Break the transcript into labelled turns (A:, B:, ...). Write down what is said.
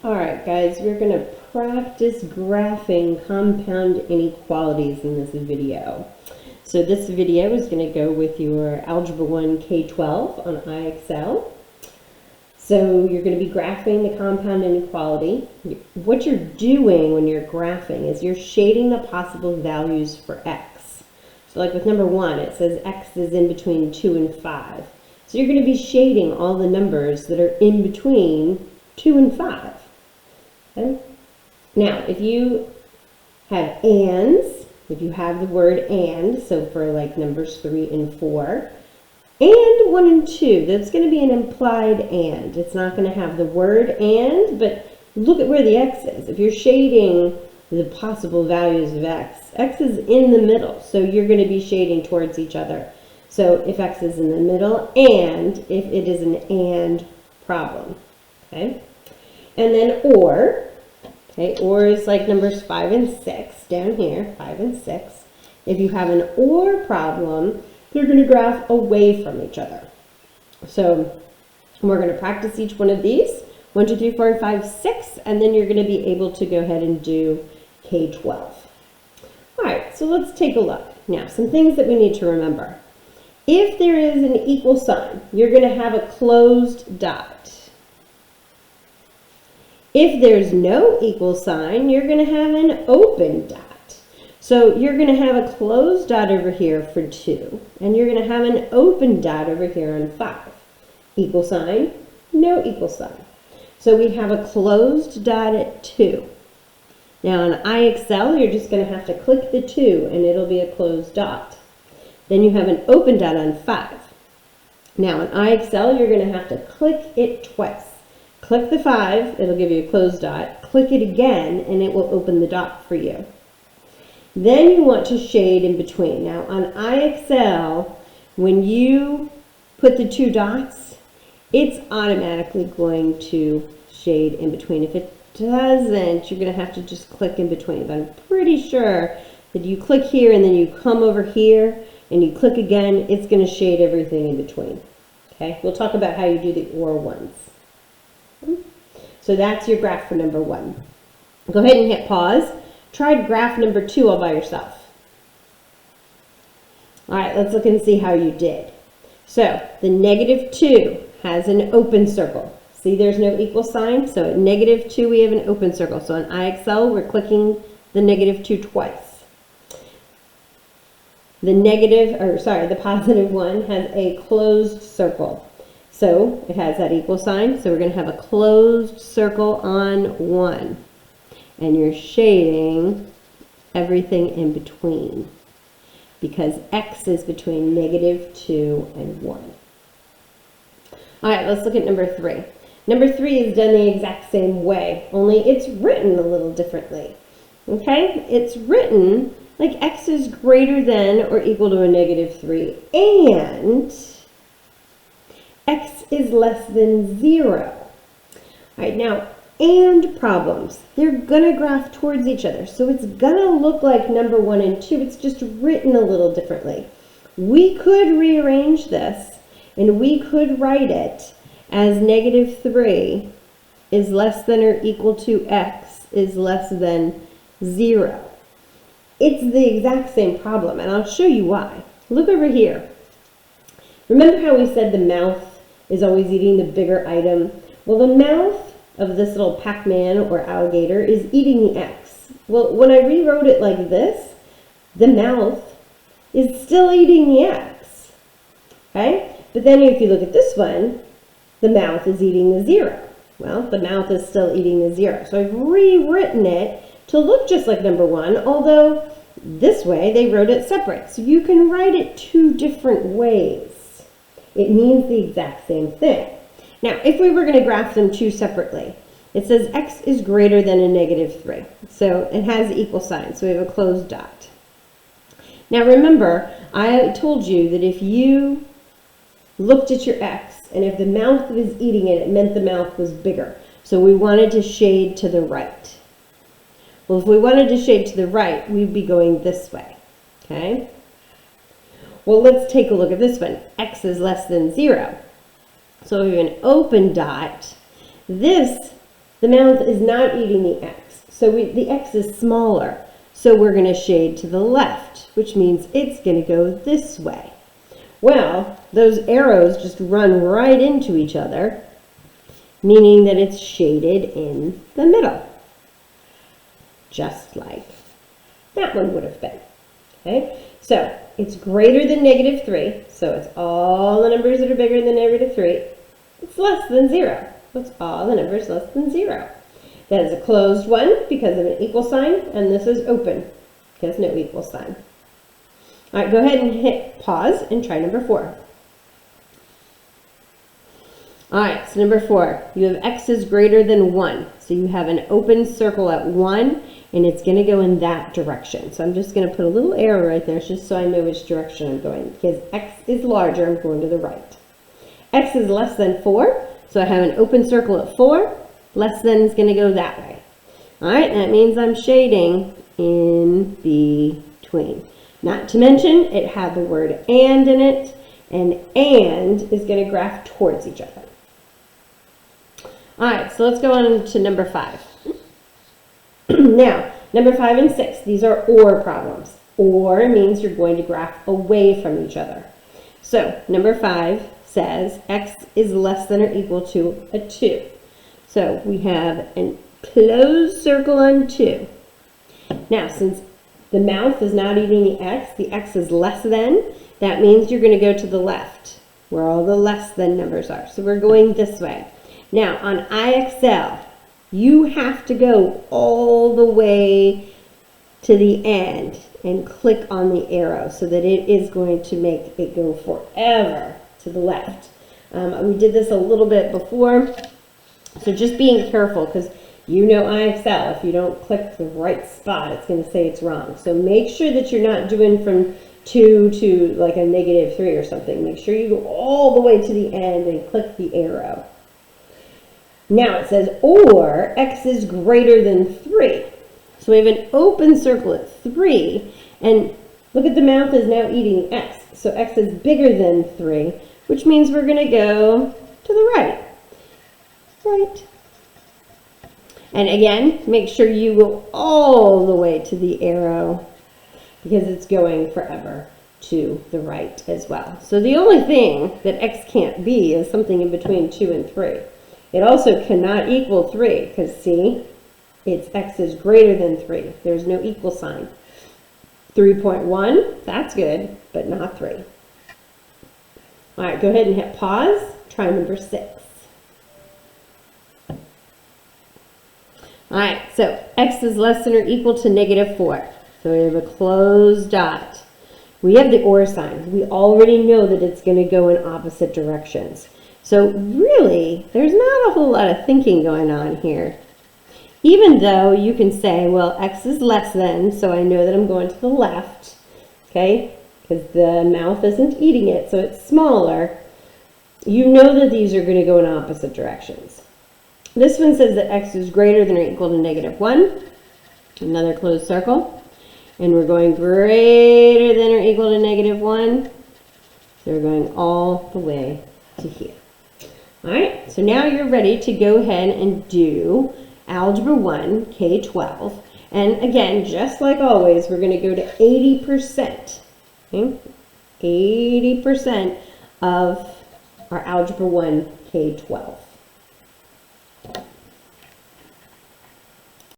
A: Alright guys, we're going to practice graphing compound inequalities in this video. So this video is going to go with your Algebra 1 K-12 on IXL. So you're going to be graphing the compound inequality. What you're doing when you're graphing is you're shading the possible values for x. So like with number 1, it says x is in between 2 and 5. So you're going to be shading all the numbers that are in between 2 and 5. Okay? Now, if you have ands, if you have the word and, so for like numbers 3 and 4, and 1 and 2, that's going to be an implied and. It's not going to have the word and, but look at where the x is. If you're shading the possible values of x is in the middle, so you're going to be shading towards each other. So if x is in the middle, and if it is an and problem, okay? And then or, okay, or is like numbers 5 and 6 down here, 5 and 6. If you have an or problem, they're going to graph away from each other. So we're going to practice each one of these, 1, 2, 3, 4, and 5, 6, and then you're going to be able to go ahead and do K-12. All right, so let's take a look. Now, some things that we need to remember. If there is an equal sign, you're going to have a closed dot. If there's no equal sign, you're going to have an open dot. So you're going to have a closed dot over here for 2, and you're going to have an open dot over here on 5. Equal sign, no equal sign. So we have a closed dot at 2. Now on IXL, you're just going to have to click the 2, and it'll be a closed dot. Then you have an open dot on 5. Now on IXL, you're going to have to click it twice. Click the 5, it'll give you a closed dot. Click it again, and it will open the dot for you. Then you want to shade in between. Now on IXL, when you put the 2 dots, it's automatically going to shade in between. If it doesn't, you're going to have to just click in between. But I'm pretty sure that you click here and then you come over here and you click again, it's going to shade everything in between. Okay, we'll talk about how you do the or ones. So that's your graph for number 1. Go ahead and hit pause. Try graph number 2 all by yourself. All right, let's look and see how you did. So the -2 has an open circle. See, there's no equal sign. So at -2, we have an open circle. So on IXL, we're clicking the -2 twice. The positive one has a closed circle. So it has that equal sign. So we're going to have a closed circle on 1. And you're shading everything in between because x is between -2 and 1. All right, let's look at number 3. Number 3 is done the exact same way, only it's written a little differently. Okay, it's written like x is greater than or equal to a -3 and x is less than 0. All right, now, and problems, they're going to graph towards each other. So it's going to look like number 1 and 2. It's just written a little differently. We could rearrange this, and we could write it as -3 is less than or equal to x is less than 0. It's the exact same problem, and I'll show you why. Look over here. Remember how we said the mouth is always eating the bigger item? Well, the mouth of this little Pac-Man or alligator is eating the x. Well, when I rewrote it like this, the mouth is still eating the x. Okay? But then if you look at this one, the mouth is eating the 0. Well, the mouth is still eating the 0. So I've rewritten it to look just like number 1, although this way they wrote it separate. So you can write it 2 different ways. It means the exact same thing. Now, if we were going to graph them 2 separately, it says x is greater than a -3. So it has equal sign, so we have a closed dot. Now remember, I told you that if you looked at your x, and if the mouth was eating it, it meant the mouth was bigger. So we wanted to shade to the right. Well, if we wanted to shade to the right, we'd be going this way, okay? Well, let's take a look at this one. X is less than 0. So we have an open dot. This the mouth is not eating the x. So the x is smaller. So we're going to shade to the left, which means it's going to go this way. Well, those arrows just run right into each other, meaning that it's shaded in the middle, just like that one would have been. Okay, so it's greater than -3, so it's all the numbers that are bigger than -3. It's less than 0. It's all the numbers less than 0. That is a closed one because of an equal sign, and this is open because no equal sign. All right, go ahead and hit pause and try number 4. All right, so number 4, you have x is greater than 1. So you have an open circle at 1, and it's going to go in that direction. So I'm just going to put a little arrow right there just so I know which direction I'm going. Because x is larger, I'm going to the right. X is less than 4, so I have an open circle at 4. Less than is going to go that way. All right, that means I'm shading in between. Not to mention, it had the word and in it, and is going to graph towards each other. All right, so let's go on to number 5. Now, number 5 and 6, these are or problems. Or means you're going to graph away from each other. So, number 5 says x is less than or equal to a 2. So, we have a closed circle on 2. Now, since the mouth is not eating the x is less than, that means you're going to go to the left, where all the less than numbers are. So, we're going this way. Now, on IXL, you have to go all the way to the end and click on the arrow so that it is going to make it go forever to the left. We did this a little bit before, so just being careful because you know IXL, if you don't click the right spot, it's going to say it's wrong. So make sure that you're not doing from 2 to like a -3 or something. Make sure you go all the way to the end and click the arrow. Now it says, or x is greater than 3. So we have an open circle at 3, and look at the mouth is now eating x. So x is bigger than 3, which means we're going to go to the right. Right. And again, make sure you go all the way to the arrow because it's going forever to the right as well. So the only thing that x can't be is something in between 2 and 3. It also cannot equal 3 because, see, it's x is greater than 3. There's no equal sign. 3.1, that's good, but not 3. All right, go ahead and hit pause. Try number 6. All right, so x is less than or equal to -4. So we have a closed dot. We have the or sign. We already know that it's going to go in opposite directions. So really, there's not a whole lot of thinking going on here. Even though you can say, well, x is less than, so I know that I'm going to the left, okay? Because the mouth isn't eating it, so it's smaller. You know that these are going to go in opposite directions. This one says that x is greater than or equal to -1. Another closed circle. And we're going greater than or equal to -1. So we're going all the way to here. All right, so now you're ready to go ahead and do Algebra 1, K-12. And again, just like always, we're going to go to 80%. Okay? 80% of our Algebra 1, K-12.